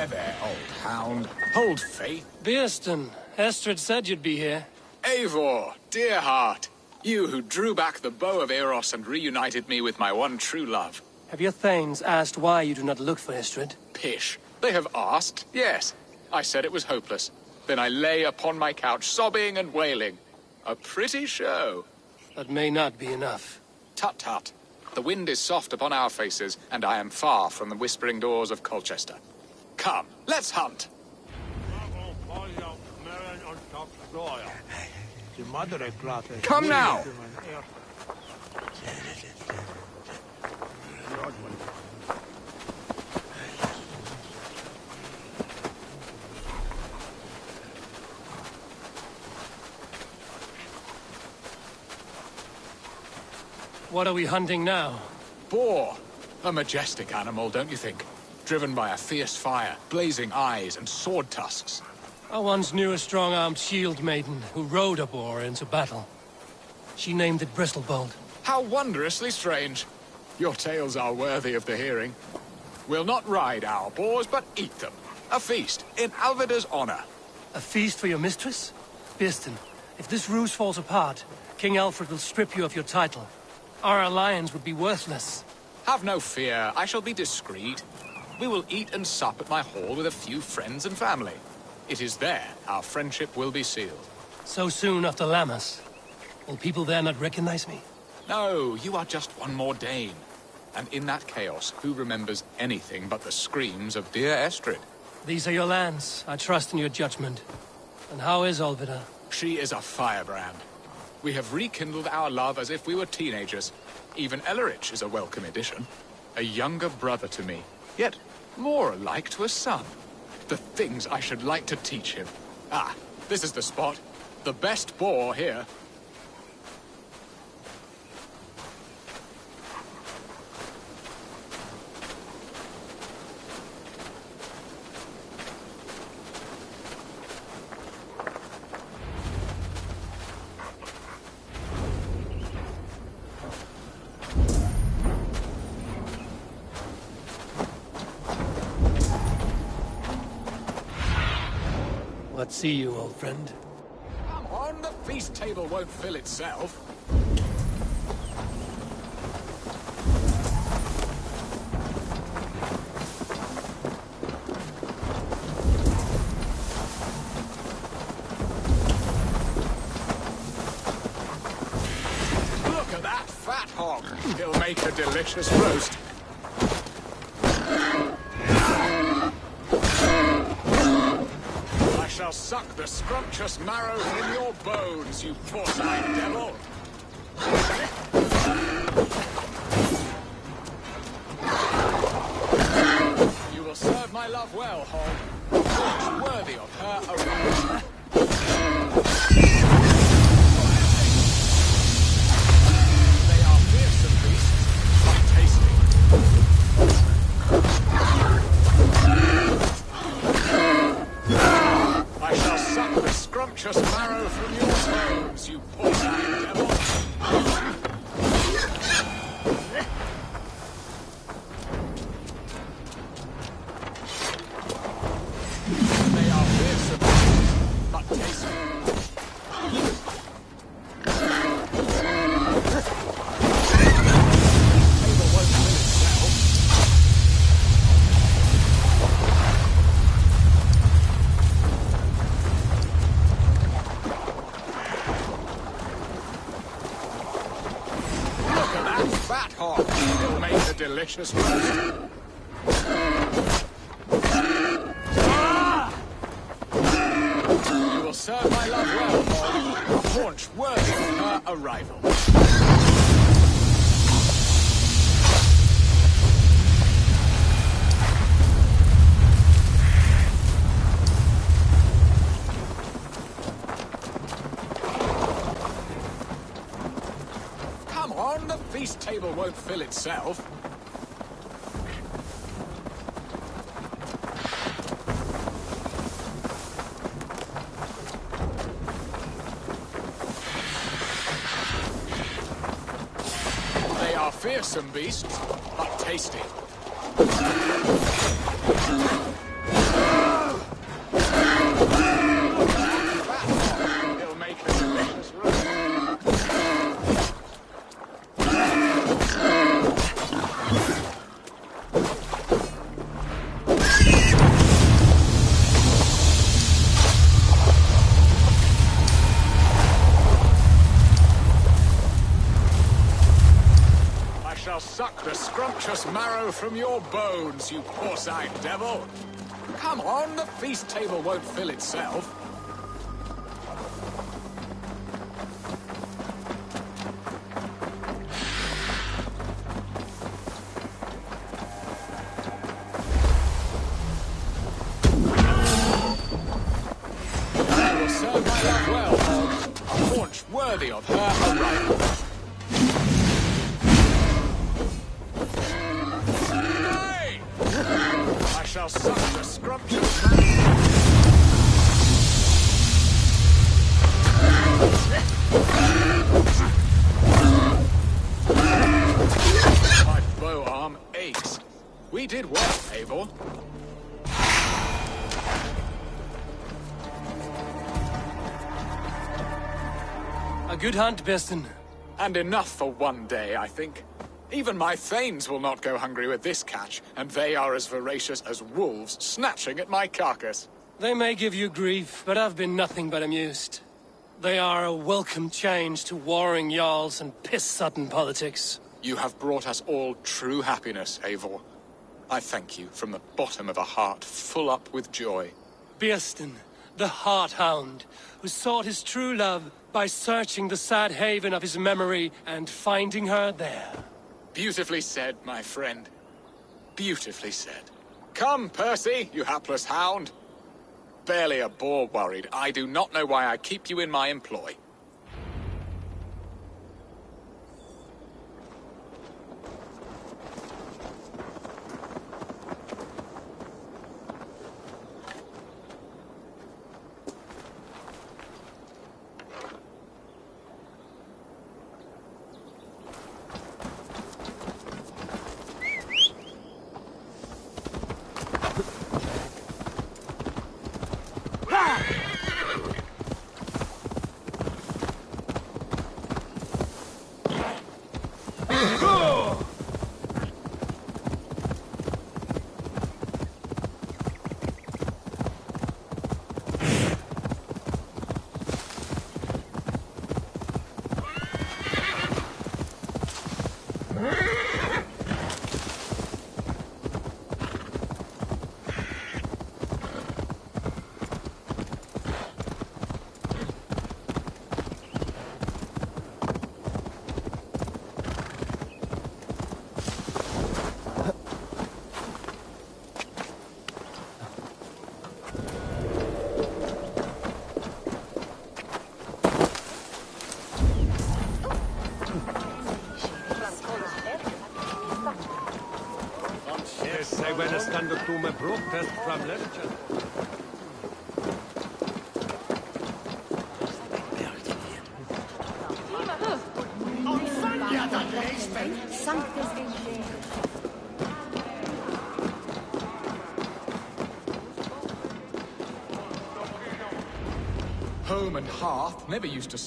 There, old hound. Hold faith. Beerston, Estrid said you'd be here. Eivor, dear heart. You who drew back the bow of Eros and reunited me with my one true love. Have your thanes asked why you do not look for Estrid? Pish. They have asked, yes. I said it was hopeless. Then I lay upon my couch, sobbing and wailing. A pretty show. That may not be enough. Tut-tut. The wind is soft upon our faces, and I am far from the whispering doors of Colchester. Come, let's hunt. Come now! What are we hunting now? Boar. A majestic animal, don't you think? Driven by a fierce fire, blazing eyes, and sword tusks. I once knew a strong-armed shield maiden who rode a boar into battle. She named it Bristlebolt. How wondrously strange. Your tales are worthy of the hearing. We'll not ride our boars, but eat them. A feast, in Alvida's honor. A feast for your mistress? Beerston, if this ruse falls apart, King Alfred will strip you of your title. Our alliance would be worthless. Have no fear, I shall be discreet. We will eat and sup at my hall with a few friends and family. It is there our friendship will be sealed. So soon after Lammas? Will people there not recognize me? No, you are just one more Dane. And in that chaos, who remembers anything but the screams of dear Estrid? These are your lands. I trust in your judgment. And how is Alvida? She is a firebrand. We have rekindled our love as if we were teenagers. Even Ellerich is a welcome addition. A younger brother to me, yet more alike to a son. The things I should like to teach him. Ah, this is the spot. The best boar here. What see you, old friend? Come on, the feast table won't fill itself. hog. He'll make a delicious roast. I shall suck the scrumptious marrow from your bones, you porcine devil. You will serve my love well, hog. Much worthy of her arrival. They are fearsome beasts, but tasty. I shall suck the scrumptious marrow from your bones, you porcine devil. They are fearsome, but tasty. Table won't fill itself. Look at that fat hog. He'll make a delicious roast. You will serve my love well, hog. A haunch worthy of her arrival. Come on, the feast table won't fill itself. They are fearsome beasts, but tasty. He'll make a delicious roast. I shall suck the scrumptious marrow from your bones, you porcine devil. Come on, the feast table won't fill itself. I will serve my love well, hog. A haunch worthy of her arrival. I shall suck the scrumptious My bow arm aches. We did well, Eivor. A good hunt, Birston. And enough for one day, I think. Even my thanes will not go hungry with this catch, and they are as voracious as wolves snatching at my carcass. They may give you grief, but I've been nothing but amused. They are a welcome change to warring jarls and piss-sudden politics. You have brought us all true happiness, Eivor. I thank you from the bottom of a heart full up with joy. Birston, the Heart Hound, who sought his true love by searching the sad haven of his memory and finding her there. Beautifully said, my friend. Beautifully said. Come, Percy, you hapless hound. Barely a boar worried. I do not know why I keep you in my employ. I will stand to my protest from legend. Home and hearth never used to...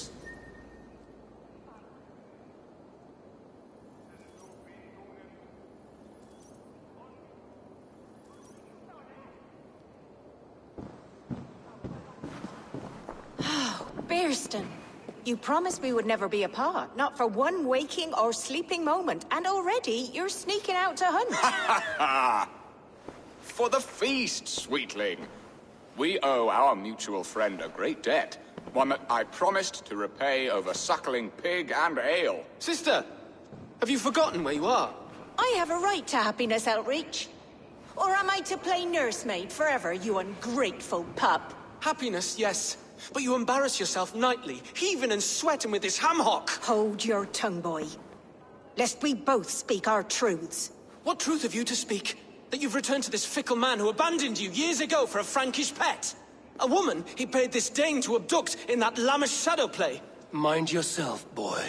Bearston, you promised we would never be apart, not for one waking or sleeping moment, and already you're sneaking out to hunt. For the feast, sweetling. We owe our mutual friend a great debt, one that I promised to repay over suckling pig and ale. Sister, have you forgotten where you are? I have a right to happiness, Outreach. Or am I to play nursemaid forever, you ungrateful pup? Happiness, yes. But you embarrass yourself nightly, heaving and sweating with this ham-hock. Hold your tongue, boy. Lest we both speak our truths. What truth have you to speak? That you've returned to this fickle man who abandoned you years ago for a Frankish pet? A woman he paid this Dane to abduct in that lammish shadow play? Mind yourself, boy.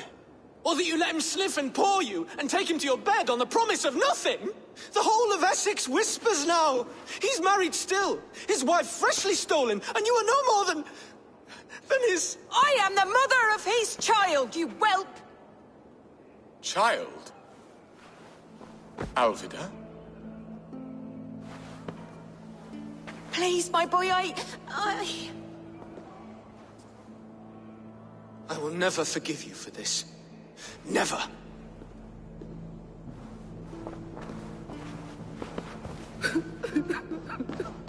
Or that you let him sniff and paw you, and take him to your bed on the promise of nothing? The whole of Essex whispers now. He's married still, his wife freshly stolen, and you are no more than his... I am the mother of his child, you whelp! Child? Alvida? Please, my boy, I will never forgive you for this. Never.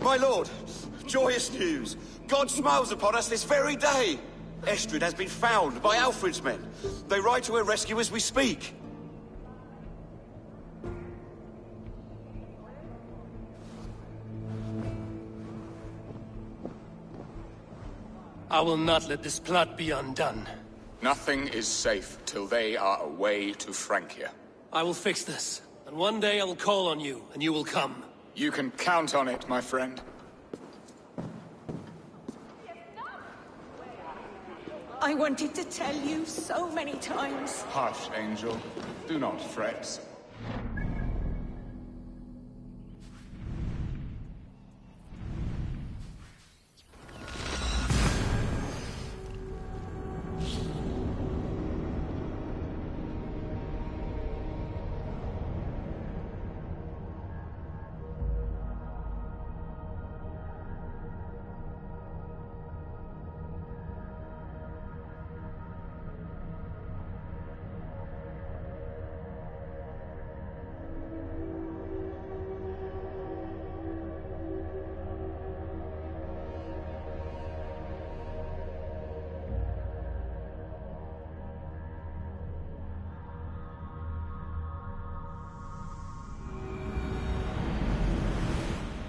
My lord, joyous news. God smiles upon us this very day. Estrid has been found by Alfred's men. They ride to her rescue as we speak. I will not let this plot be undone. Nothing is safe till they are away to Francia. I will fix this, and one day I will call on you, and you will come. You can count on it, my friend. I wanted to tell you so many times. Hush, Angel. Do not fret.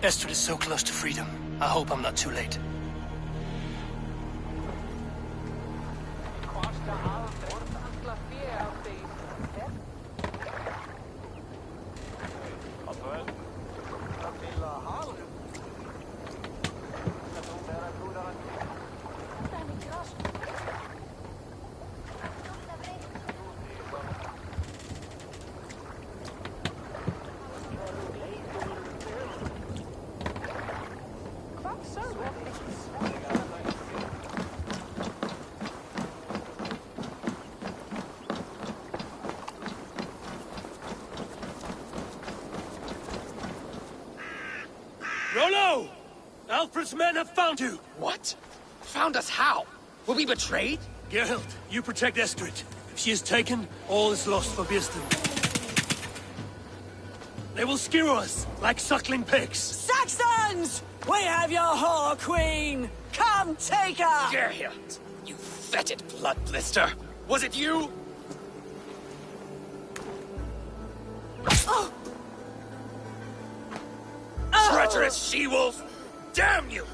Estrid is so close to freedom. I hope I'm not too late. Rollo! Alfred's men have found you! What? Found us how? Were we betrayed? Gerhild, you protect Estrid. If she is taken, all is lost for Bearston. They will skewer us like suckling pigs. Saxons! We have your whore queen! Come take her! Gerhild, you fetid blood blister! Was it you? Oh. Treacherous she-wolf! Damn you!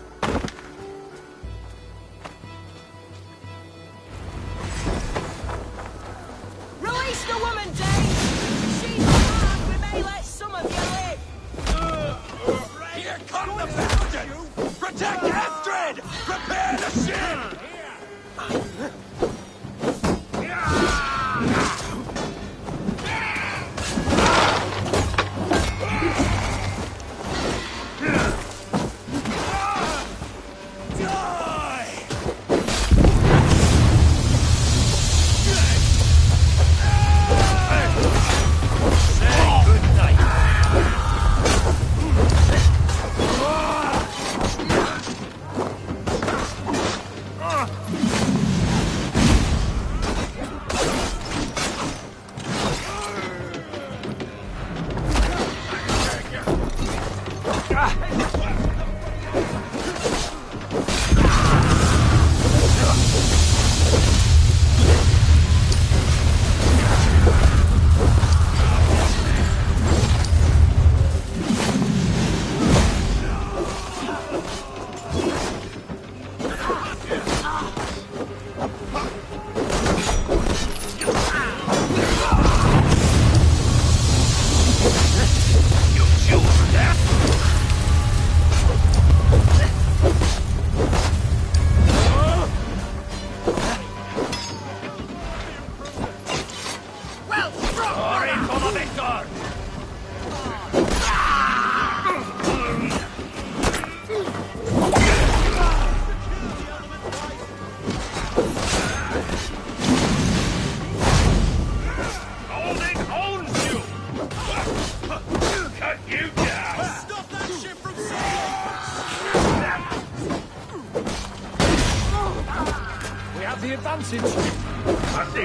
Release the woman, Dane! She's alive, we may let some of you live!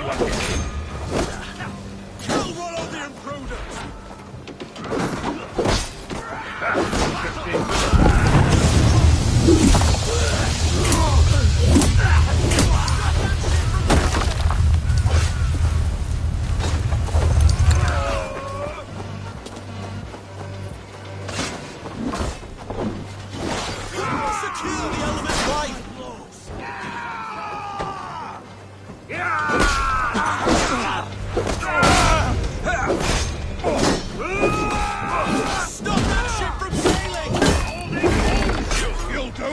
Kill Rollo the Imprudent! Secure the element right! Stop that ship from sailing! You'll do!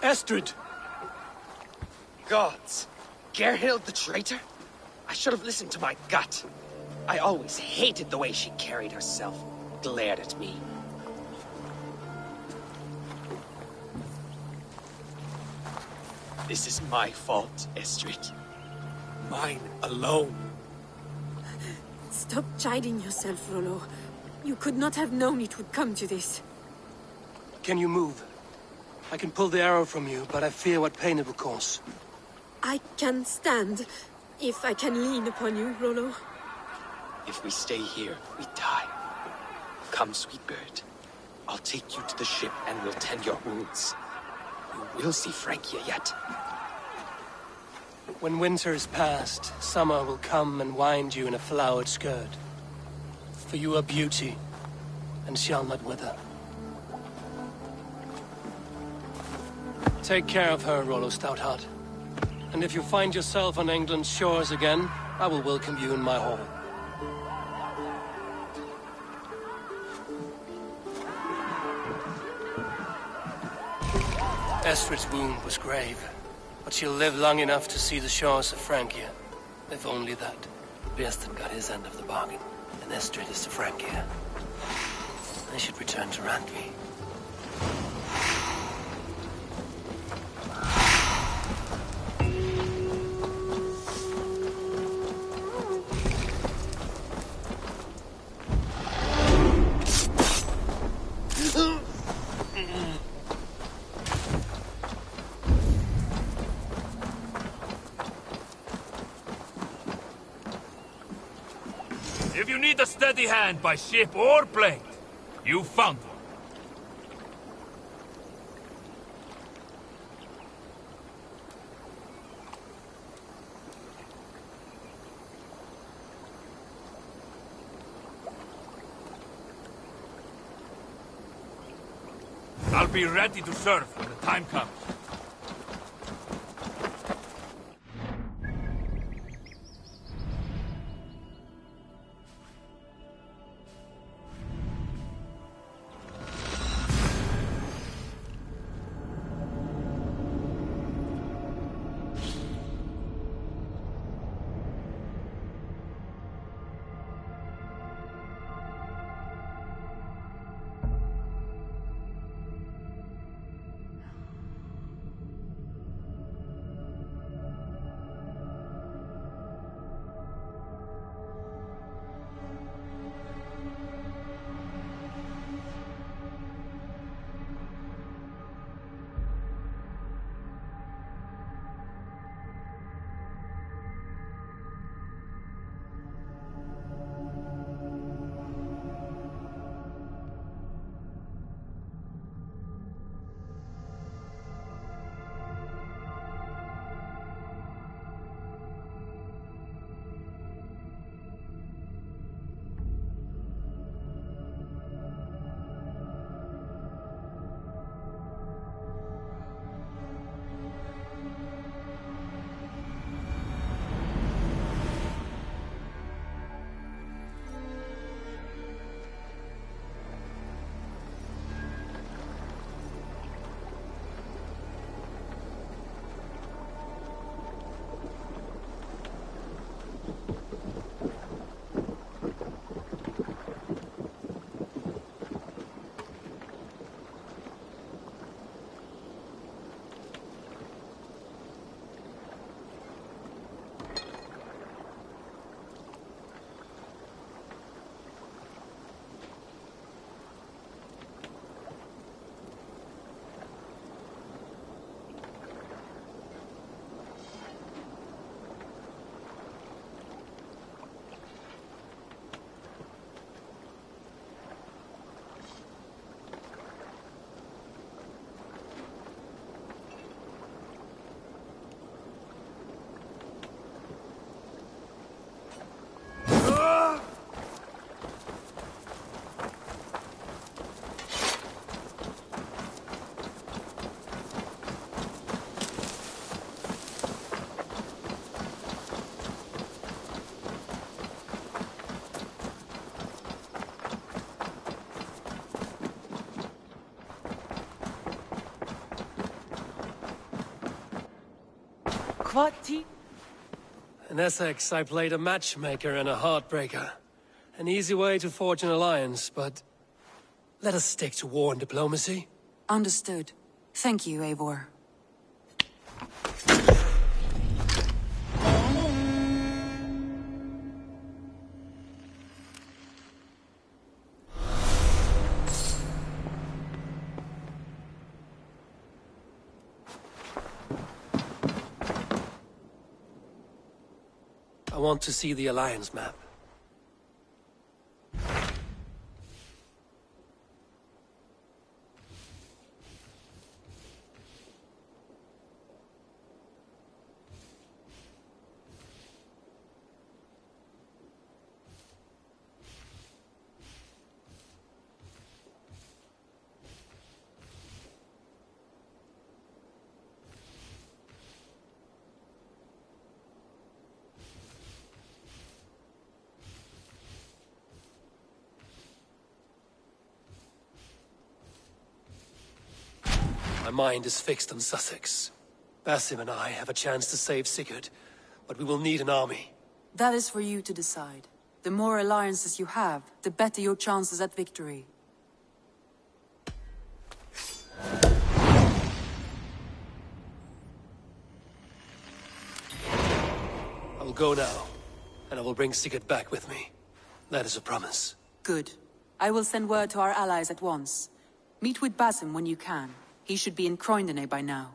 Estrid! Gods! Gerhild the traitor? I should have listened to my gut. I always hated the way she carried herself, glared at me. This is my fault, Estrid. Mine alone. Stop chiding yourself, Rollo. You could not have known it would come to this. Can you move? I can pull the arrow from you, but I fear what pain it will cause. I can stand, if I can lean upon you, Rollo. If we stay here, we die. Come, sweet bird. I'll take you to the ship and we'll tend your wounds. You will see Francia yet. When winter is past, summer will come and wind you in a flowered skirt. For you are beauty, and shall not wither. Take care of her, Rollo Stoutheart. And if you find yourself on England's shores again, I will welcome you in my hall. Estrid's wound was grave, but she'll live long enough to see the shores of Francia. If only that. Birston got his end of the bargain, and Estrid is to Francia. I should return to Randvi. If you need a steady hand by ship or plank, You found one. I'll be ready to serve when the time comes. In Essex, I played a matchmaker and a heartbreaker. An easy way to forge an alliance, but let us stick to war and diplomacy. Understood. Thank you, Eivor. I want to see the alliance map. My mind is fixed on Sussex. Basim and I have a chance to save Sigurd, but we will need an army. That is for you to decide. The more alliances you have, the better your chances at victory. I will go now, and I will bring Sigurd back with me. That is a promise. Good. I will send word to our allies at once. Meet with Basim when you can. He should be in Croydon by now.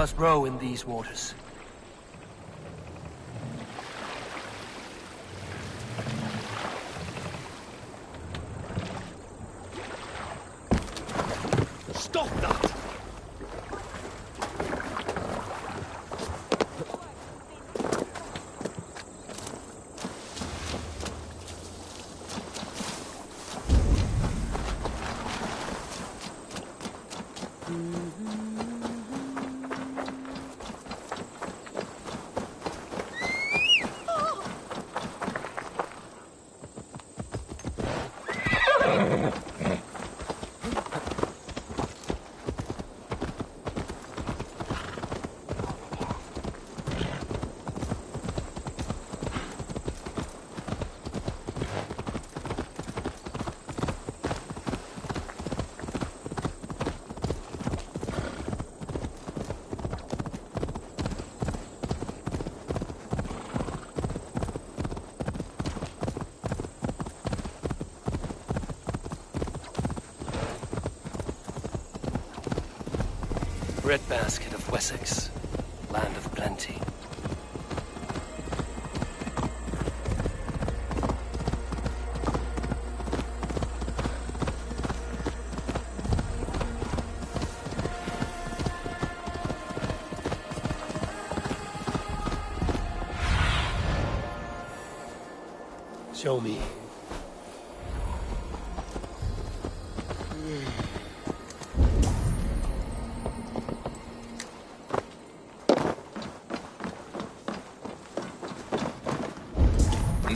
us row in these waters. Stop that! Breadbasket of Wessex, land of plenty. Show me.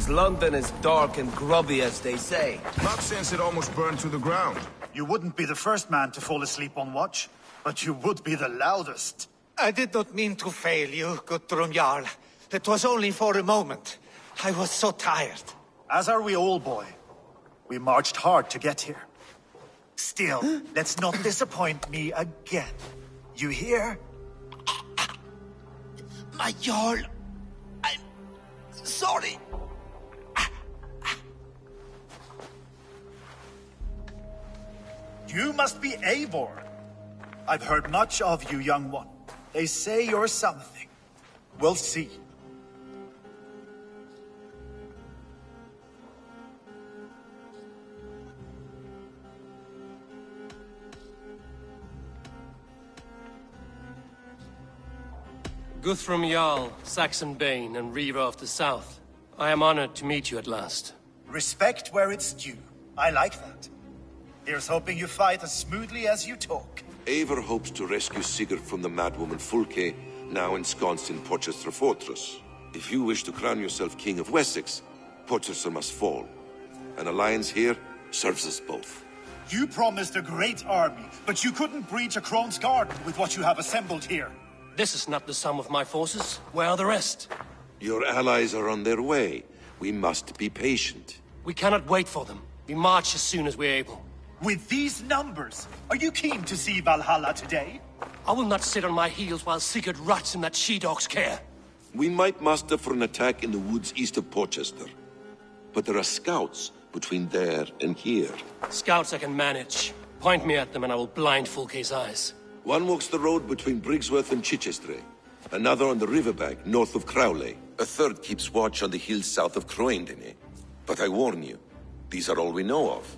London is dark and grubby, as they say. Not since it almost burned to the ground. You wouldn't be the first man to fall asleep on watch, but you would be the loudest. I did not mean to fail you, Guthrum Jarl. It was only for a moment. I was so tired. As are we all, boy. We marched hard to get here. Still, let's not disappoint me again. You hear? My Jarl, I'm sorry. You must be Eivor. I've heard much of you, young one. They say you're something. We'll see. Guthrum Jarl, Saxon Bane, and Reaver of the South. I am honored to meet you at last. Respect where it's due. I like that. Here's hoping you fight as smoothly as you talk. Eivor hopes to rescue Sigurd from the madwoman Fulke, now ensconced in Porchester Fortress. If you wish to crown yourself King of Wessex, Porchester must fall. An alliance here serves us both. You promised a great army, but you couldn't breach a Crone's garden with what you have assembled here. This is not the sum of my forces. Where are the rest? Your allies are on their way. We must be patient. We cannot wait for them. We march as soon as we're able. With these numbers, are you keen to see Valhalla today? I will not sit on my heels while Sigurd rots in that she-dog's care. We might muster for an attack in the woods east of Porchester. But there are scouts between there and here. Scouts I can manage. Point me at them and I will blind Fulke's eyes. One walks the road between Briggsworth and Chichester. Another on the riverbank north of Crowley. A third keeps watch on the hills south of Croendene. But I warn you, these are all we know of.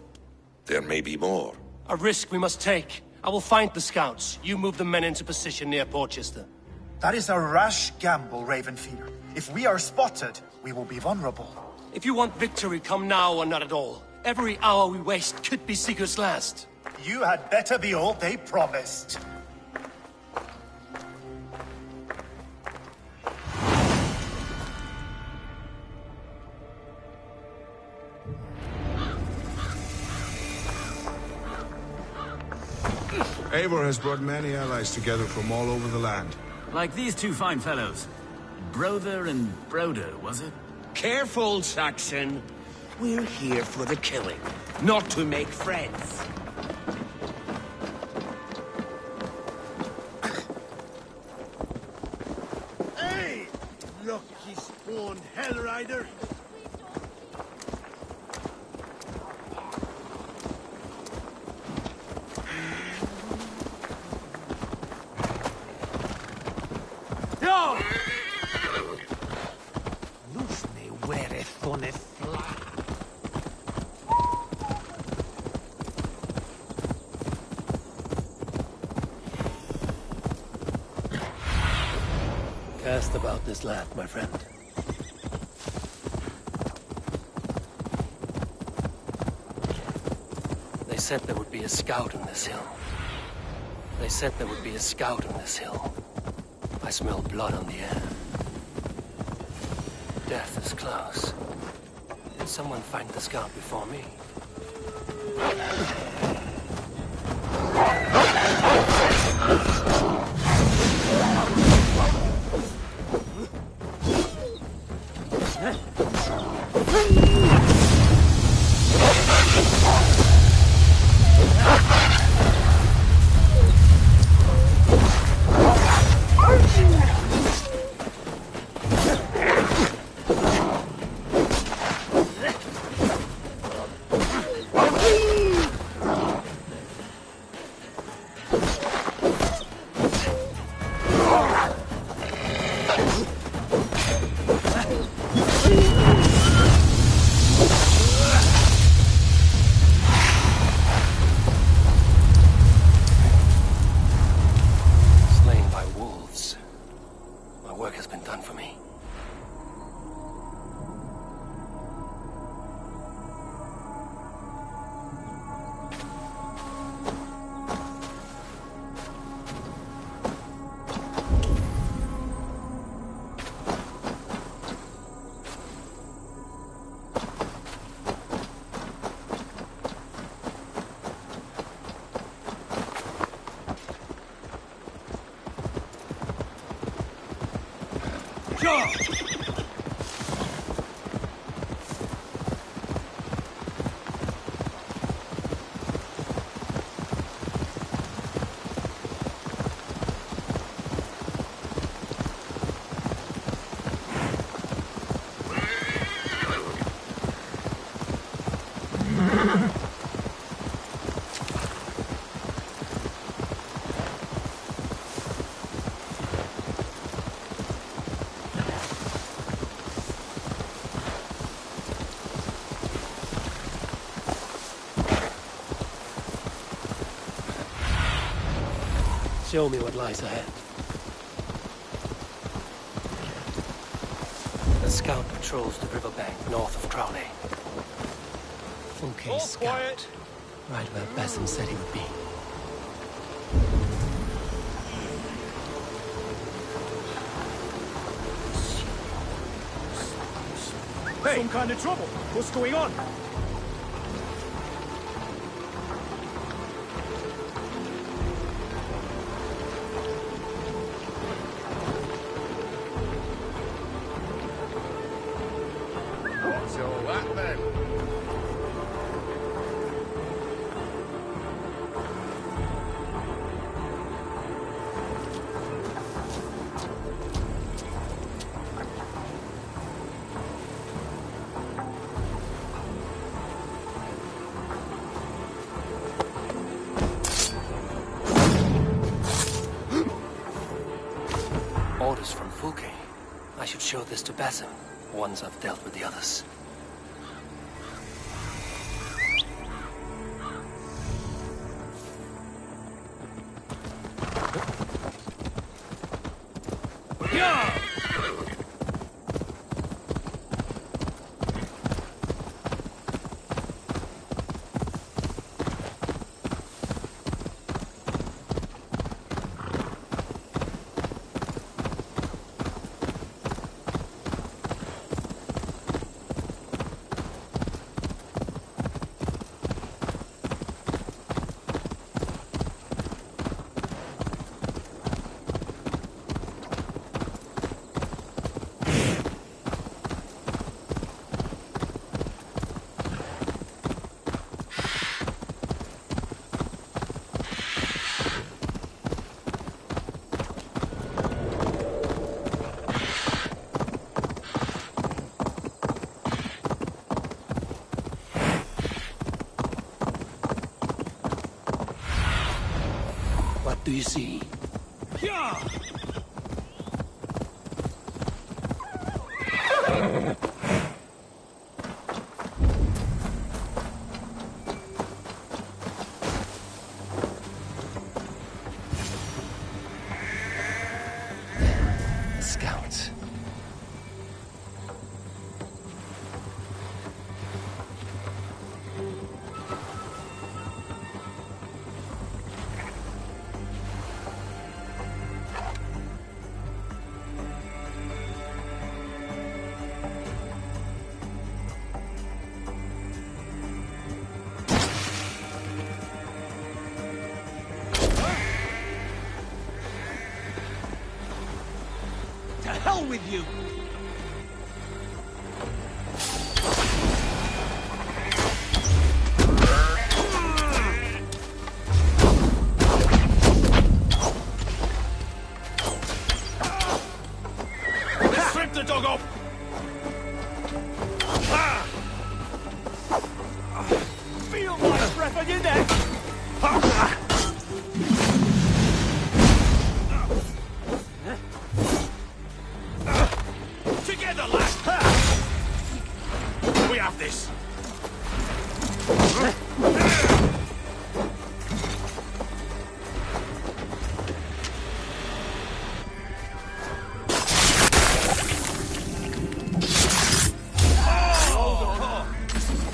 There may be more. A risk we must take. I will find the scouts. You move the men into position near Porchester. That is a rash gamble, Ravenfeeder. If we are spotted, we will be vulnerable. If you want victory, come now or not at all. Every hour we waste could be Sigurd's last. You had better be all they promised. Eivor has brought many allies together from all over the land. Like these two fine fellows. Brother and Broder, was it? Careful, Saxon. We're here for the killing, not to make friends. Hey! Lucky spawned Hellrider! best about this land, my friend? They said there would be a scout on this hill. They said there would be a scout on this hill. I smell blood on the air. Death is close. Did someone find the scout before me? Show me what lies ahead. The scout patrols the riverbank north of Crowley. Okay, scout. Quiet. Right where Basim said he would be. Hey! Some kind of trouble. What's going on? Orders from Fulke. I should show this to Basim, once I've dealt with the others. What do you see? Scouts. with you. Let's strip the dog off! Feel my breath on your neck! Together, lad! We have this!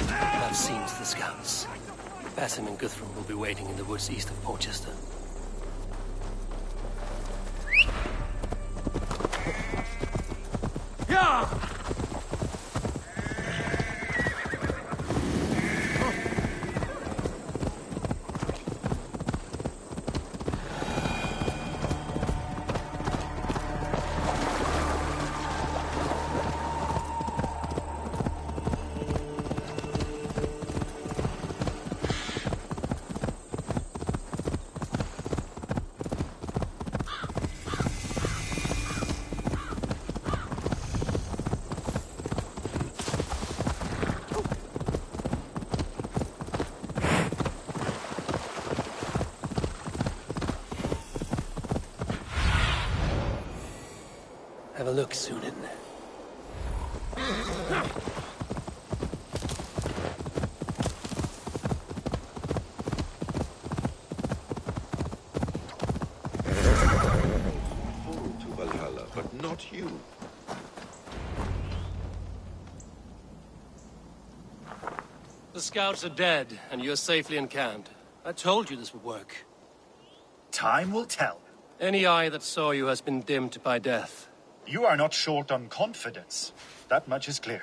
That seems the scouts. Basim and Guthrum will be waiting in the woods east of Portchester. Yeah! Have a look, Sunan. Forward to Valhalla, but not you. The scouts are dead, and you're safely encamped. I told you this would work. Time will tell. Any eye that saw you has been dimmed by death. You are not short on confidence. That much is clear.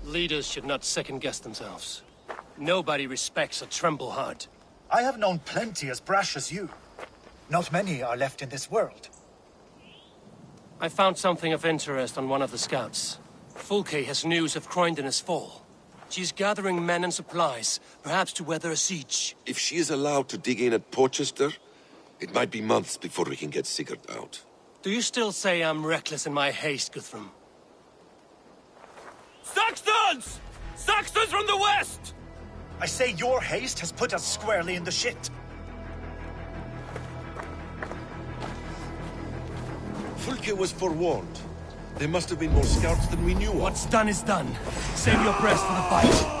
Leaders should not second-guess themselves. Nobody respects a tremble heart. I have known plenty as brash as you. Not many are left in this world. I found something of interest on one of the scouts. Fulke has news of Croydon's fall. She's gathering men and supplies, perhaps to weather a siege. If she is allowed to dig in at Portchester, it might be months before we can get Sigurd out. Do you still say I'm reckless in my haste, Guthrum? Saxons! Saxons from the west! I say your haste has put us squarely in the shit. Fulke was forewarned. There must have been more scouts than we knew of. What's done is done. Save your breath for the fight.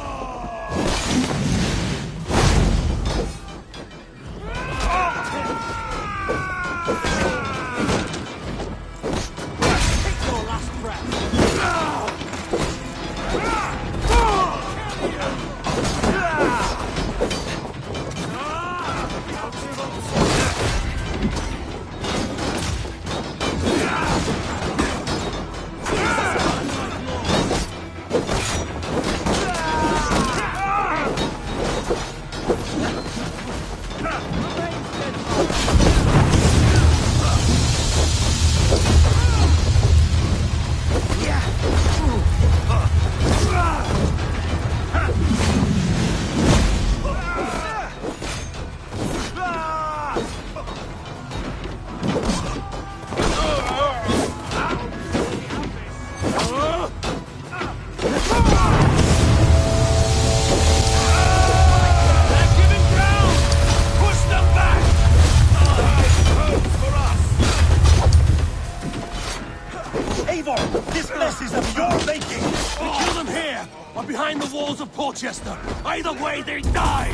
Behind the walls of Portchester. Either way, they die!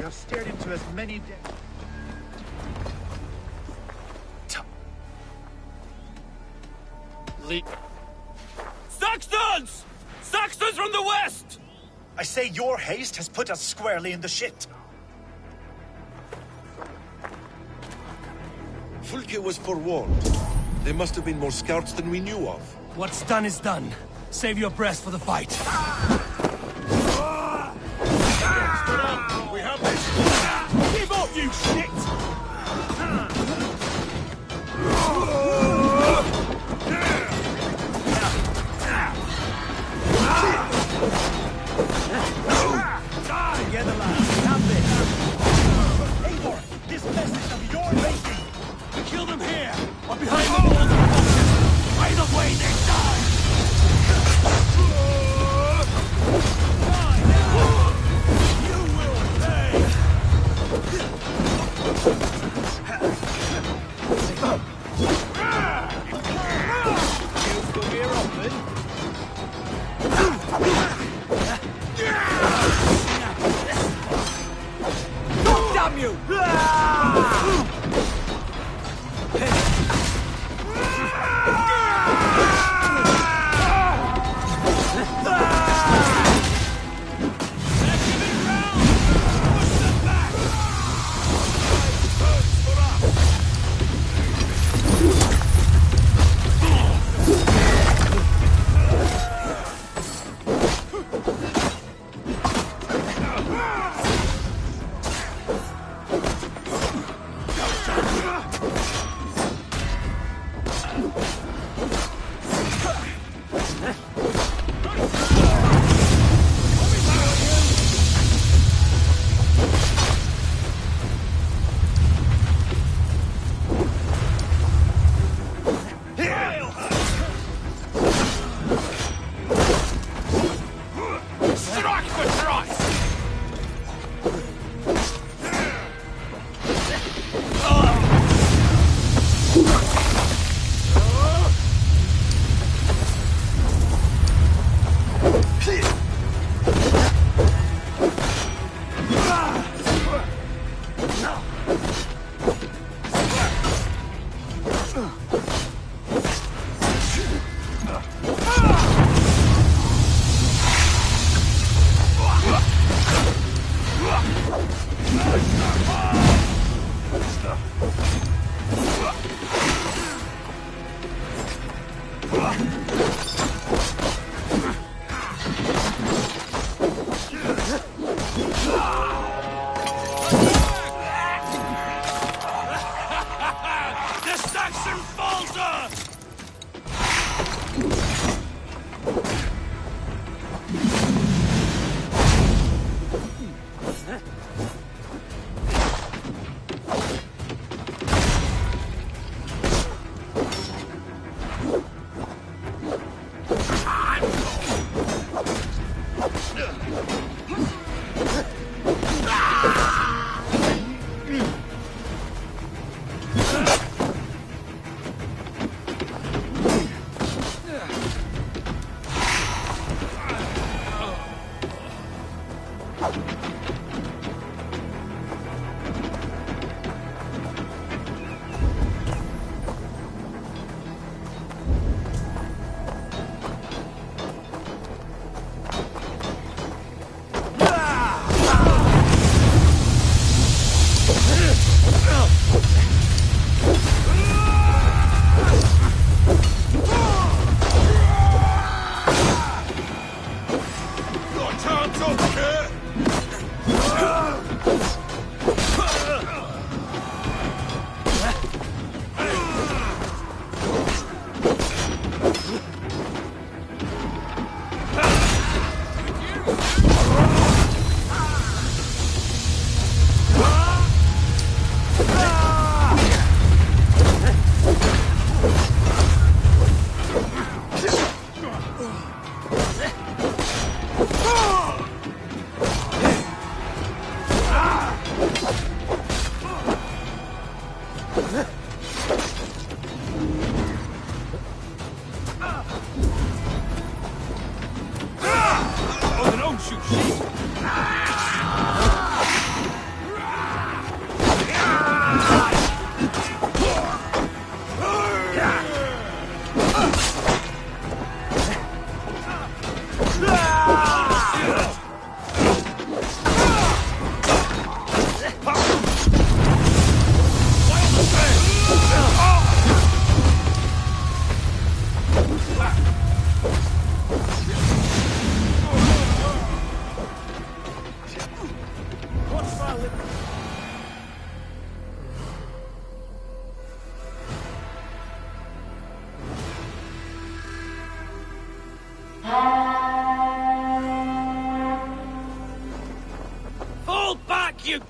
You have stared into as many depths. Saxons! Saxons from the west! I say your haste has put us squarely in the shit. Fulke was forewarned. There must have been more scouts than we knew of. What's done is done. Save your breath for the fight. We have this! Give up, you shit! Together, lads. We have this. Eivor, this message of your making. We kill them here, or behind the walls of the boxes. Either way, they die! You will pay! You come here often? Damn you!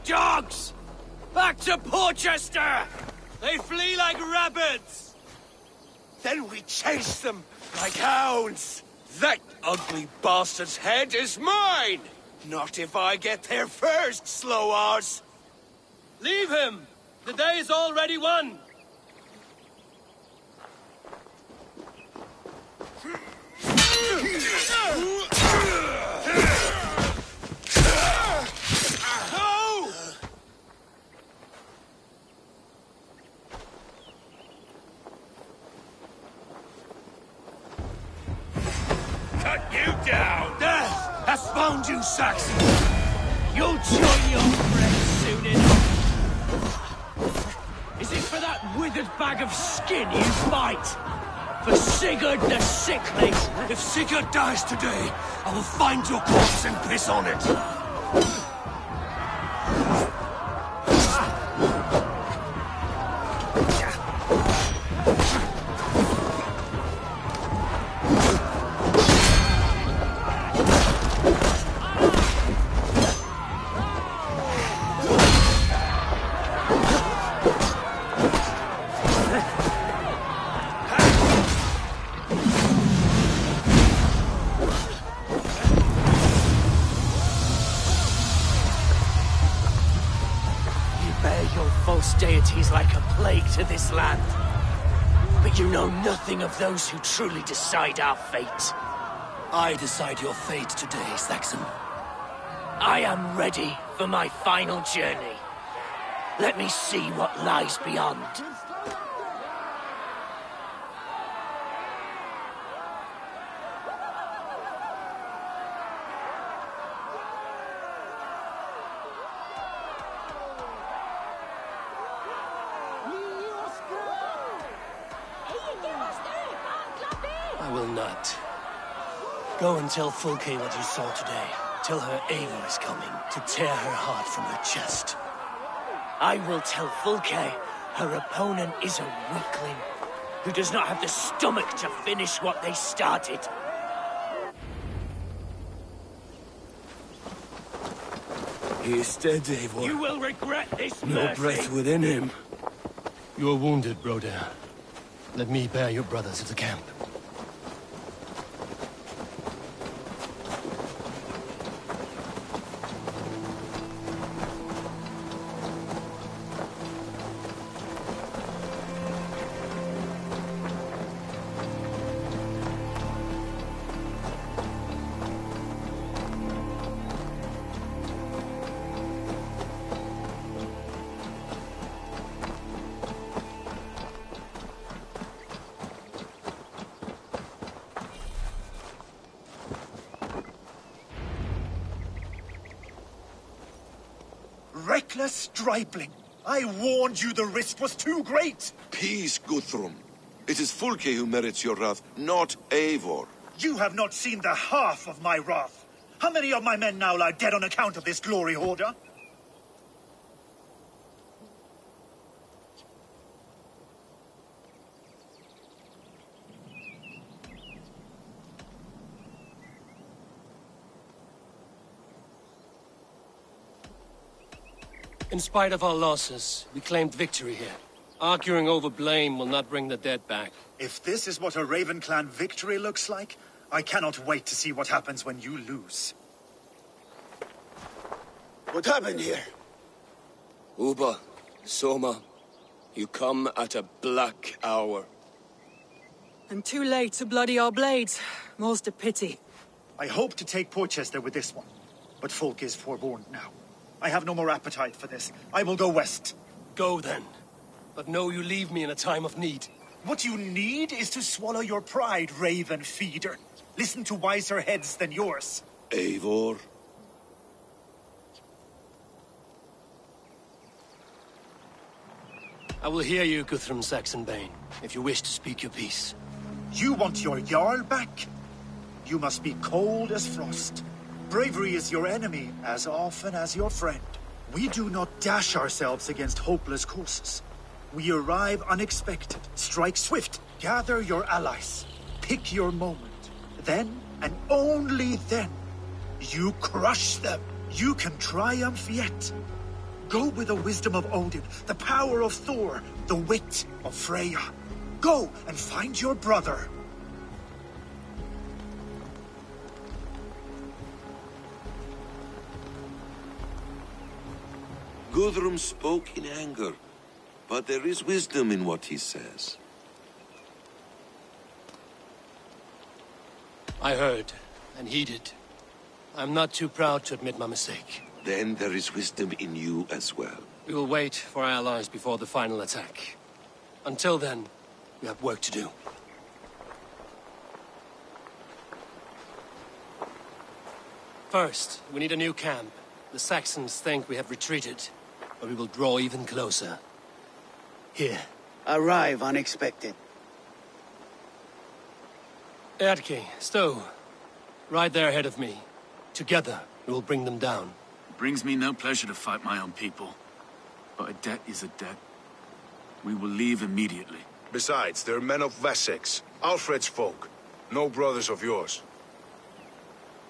dogs! Back to Porchester! They flee like rabbits! Then we chase them like hounds. That ugly bastard's head is mine! Not if I get there first, slow arse! Leave him! The day is already won! Cut you down! Death has found you, Saxon! You'll join your friends soon enough! Is it for that withered bag of skin you fight? For Sigurd the Sickly? If Sigurd dies today, I will find your corpse and piss on it! Deities like a plague to this land. But you know nothing of those who truly decide our fate. I decide your fate today, Saxon. I am ready for my final journey. Let me see what lies beyond. I will not. Go and tell Fulke what you saw today. Tell her Eivor is coming to tear her heart from her chest. I will tell Fulke her opponent is a weakling who does not have the stomach to finish what they started. He is dead, Eivor. You will regret this, No mercy. breath within him. You are wounded, Broder. Let me bear your brother to the camp. Reckless stripling! I warned you the risk was too great! Peace, Guthrum. It is Fulke who merits your wrath, not Eivor. You have not seen the half of my wrath. How many of my men now lie dead on account of this glory hoarder? In spite of our losses, we claimed victory here. Arguing over blame will not bring the dead back. If this is what a Raven Clan victory looks like, I cannot wait to see what happens when you lose. What happened here? Uba, Soma, you come at a black hour. And too late to bloody our blades. Most a pity. I hope to take Porchester with this one, but Folk is forewarned now. I have no more appetite for this. I will go west. Go then. But know you leave me in a time of need. What you need is to swallow your pride, Raven Feeder. Listen to wiser heads than yours. Eivor? I will hear you, Guthrum Saxonbane, if you wish to speak your piece. You want your Jarl back? You must be cold as frost. Bravery is your enemy as often as your friend. We do not dash ourselves against hopeless courses. We arrive unexpected, strike swift, gather your allies, pick your moment. Then, and only then, you crush them. You can triumph yet. Go with the wisdom of Odin, the power of Thor, the wit of Freya. Go and find your brother. Guthrum spoke in anger, but there is wisdom in what he says. I heard and heeded. I'm not too proud to admit my mistake. Then there is wisdom in you as well. We will wait for our allies before the final attack. Until then, we have work to do. First, we need a new camp. The Saxons think we have retreated, but we will draw even closer. Here. Arrive unexpected. Eadke, Stowe. Right there ahead of me. Together, we will bring them down. It brings me no pleasure to fight my own people. But a debt is a debt. We will leave immediately. Besides, they're men of Wessex, Alfred's folk. No brothers of yours.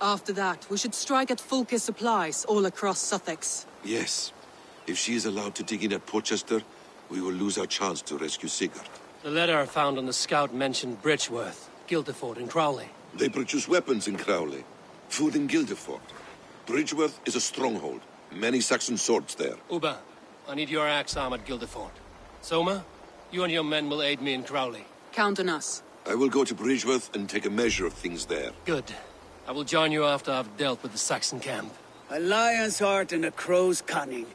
After that, we should strike at Fulke supplies all across Sussex. Yes. If she is allowed to dig in at Portchester, we will lose our chance to rescue Sigurd. The letter found on the scout mentioned Bridgeworth, Guildeford, and Crowley. They produce weapons in Crowley, food in Guildeford. Bridgeworth is a stronghold. Many Saxon swords there. Uba, I need your axe arm at Guildeford. Soma, you and your men will aid me in Crowley. Count on us. I will go to Bridgeworth and take a measure of things there. Good. I will join you after I've dealt with the Saxon camp. A lion's heart and a crow's cunning.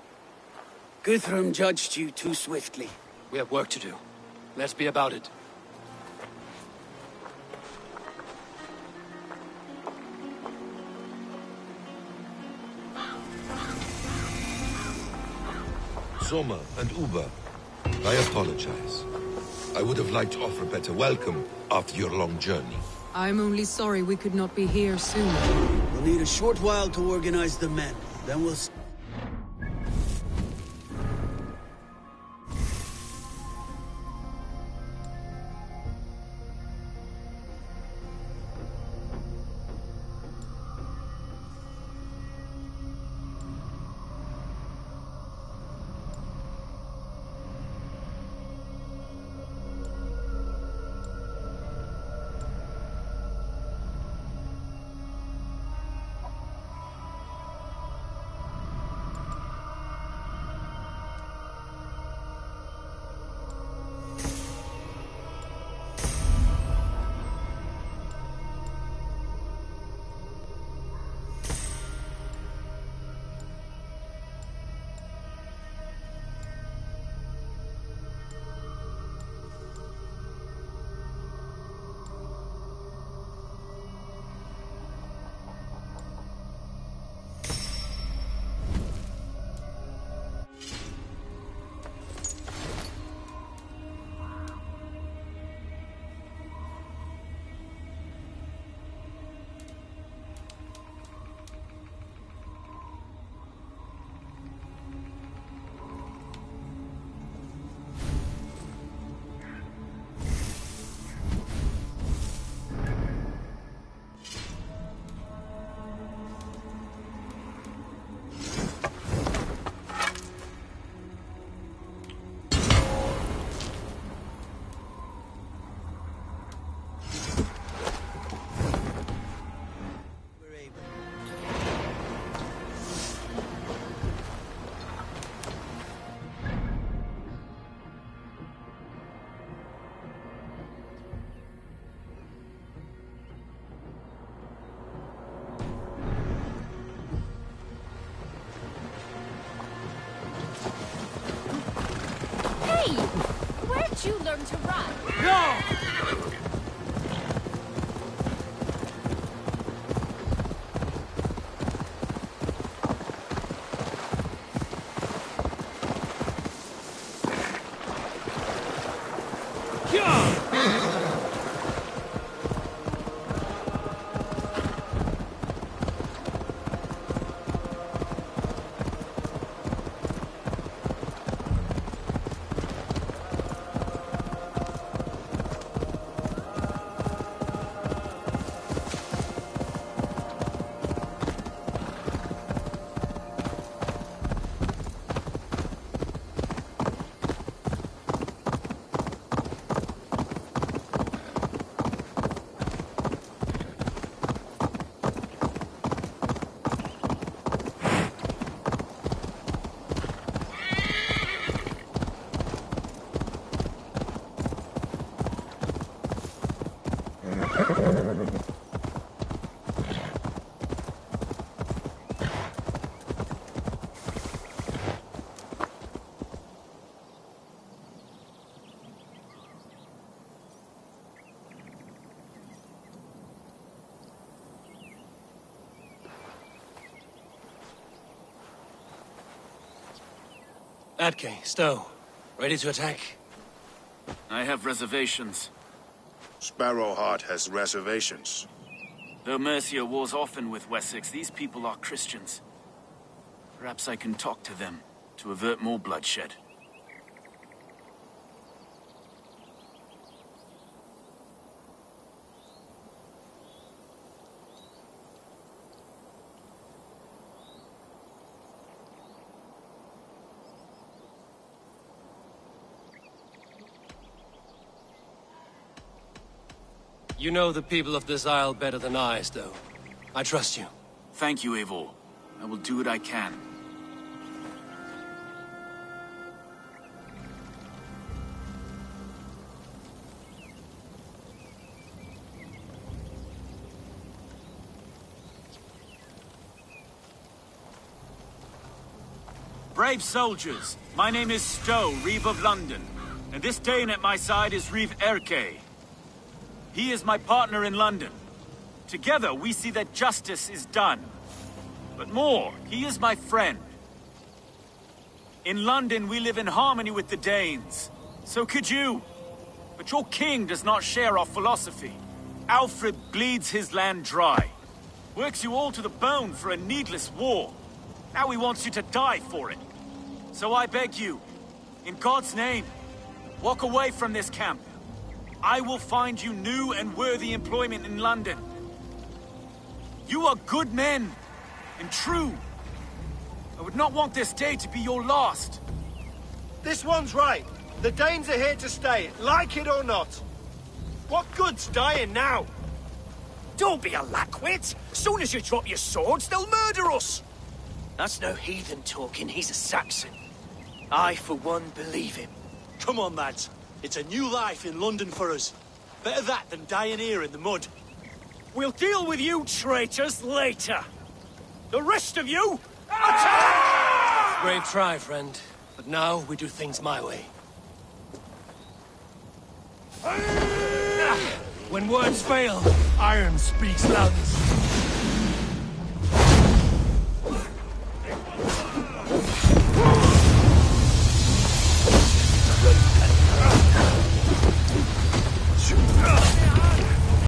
Guthrum judged you too swiftly. We have work to do. Let's be about it. Soma and Uba, I apologize. I would have liked to offer a better welcome after your long journey. I'm only sorry we could not be here sooner. We'll need a short while to organize the men. Then we'll... Where'd you learn to ride? No! Atke, Stowe, ready to attack? I have reservations. Sparrowheart has reservations. Though Mercia wars often with Wessex, these people are Christians. Perhaps I can talk to them to avert more bloodshed. You know the people of this isle better than I, Stowe. I trust you. Thank you, Eivor. I will do what I can. Brave soldiers, my name is Stowe, Reeve of London, and this Dane at my side is Reeve Erke. He is my partner in London. Together, we see that justice is done. But more, he is my friend. In London, we live in harmony with the Danes. So could you. But your king does not share our philosophy. Alfred bleeds his land dry. Works you all to the bone for a needless war. Now he wants you to die for it. So I beg you, in God's name, walk away from this camp. I will find you new and worthy employment in London. You are good men, and true. I would not want this day to be your last. This one's right. The Danes are here to stay, like it or not. What good's dying now? Don't be a lackwit! Soon as you drop your swords, they'll murder us! That's no heathen talking, he's a Saxon. I, for one, believe him. Come on, lads. It's a new life in London for us. Better that than dying here in the mud. We'll deal with you traitors later. The rest of you, attack! Brave try, friend. But now we do things my way. When words fail, iron speaks loudest.